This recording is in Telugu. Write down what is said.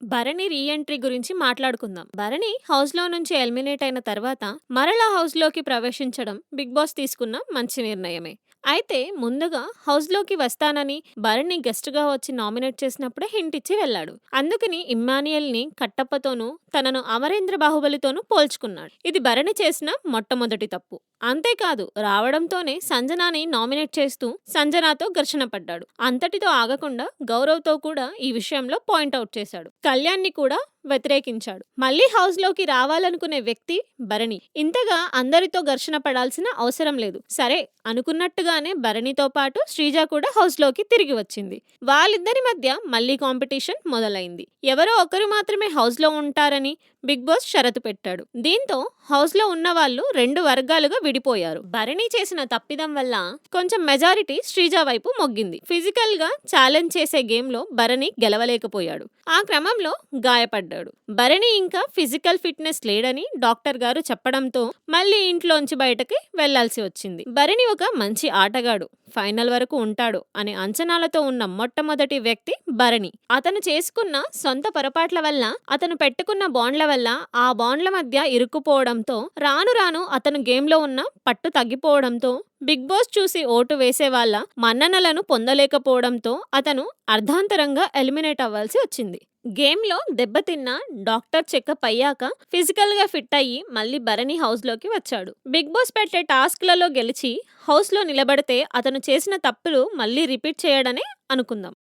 భరణి రీ ఎంట్రీ గురించి మాట్లాడుకుందాం. భరణి హౌస్‌లో నుంచి ఎలిమినేట్ అయిన తర్వాత మరలా హౌస్‌లోకి ప్రవేశించడం బిగ్ బాస్ తీసుకున్న మంచి నిర్ణయమే. అయితే ముందుగా హౌస్‌లోకి వస్తానని భరణి గెస్ట్‌గా వచ్చి నామినేట్ చేసినప్పుడే హింట్ ఇచ్చి వెళ్ళాడు. అందుకని ఇమ్మాన్యుయల్‌ని కట్టప్పతోనూ, తనను అమరేంద్ర బాహుబలితోనూ పోల్చుకున్నాడు. ఇది భరణి చేసిన మొట్టమొదటి తప్పు. అంతేకాదు రావడంతోనే సంజనాని నామినేట్ చేస్తూ సంజనాతో ఘర్షణ పడ్డాడు. అంతటితో ఆగకుండా గౌరవ్‌తో కూడా ఈ విషయంలో పాయింట్‌ఔట్ చేశాడు. కళ్యాణ్‌ని కూడా వ్యతిరేకించాడు. మళ్ళీ హౌస్‌లోకి రావాలనుకునే వ్యక్తి భరణి. ఇంతగా అందరితో ఘర్షణ పడాల్సిన అవసరం లేదు. సరే అనుకున్నట్టుగానే భరణితో పాటు శ్రీజ కూడా హౌస్‌లోకి తిరిగి వచ్చింది. వాళ్ళిద్దరి మధ్య మళ్ళీ కాంపిటీషన్ మొదలైంది. ఎవరో ఒకరు మాత్రమే హౌస్‌లో ఉంటారని బిగ్ బాస్ షరతు పెట్టాడు. దీంతో హౌస్‌లో ఉన్న వాళ్ళు 2 వర్గాలుగా విడిపోయారు. భరణి చేసిన తప్పిదం వల్ల కొంచెం మెజారిటీ శ్రీజ వైపు మొగ్గింది. ఫిజికల్ గా ఛాలెంజ్ చేసే గేమ్‌లో భరణి గెలవలేకపోయాడు. ఆ క్రమంలో గాయపడ్డాడు. భరణి ఇంకా ఫిజికల్ ఫిట్నెస్ లేడని డాక్టర్ గారు చెప్పడంతో మళ్ళీ ఇంట్లోంచి బయటకి వెళ్లాల్సి వచ్చింది. భరణి ఒక మంచి ఆటగాడు, ఫైనల్ వరకు ఉంటాడు అనే అంచనాలతో ఉన్న మొట్టమొదటి వ్యక్తి భరణి. అతను చేసుకున్న సొంత పొరపాట్ల వల్ల, అతను పెట్టుకున్న బాండ్ల వల్ల ఆ బాండ్ల మధ్య ఇరుక్కుపోవడంతో రాను రాను అతను గేమ్లో ఉన్న పట్టు తగ్గిపోవడంతో బిగ్ బాస్ చూసి ఓటు వేసే వాళ్ళ మన్ననలను పొందలేకపోవడంతో అతను అర్ధాంతరంగా ఎలిమినేట్ అవ్వాల్సి వచ్చింది. గేమ్లో దెబ్బతిన్న డాక్టర్ చెకప్ అయ్యాక ఫిజికల్ గా ఫిట్ అయ్యి మళ్ళీ భరణి హౌస్ లోకి వచ్చాడు. బిగ్ బాస్ పెట్టే టాస్క్లలో గెలిచి హౌస్ లో నిలబడితే అతను చేసిన తప్పులు మళ్ళీ రిపీట్ చేయడనే అనుకుందాం.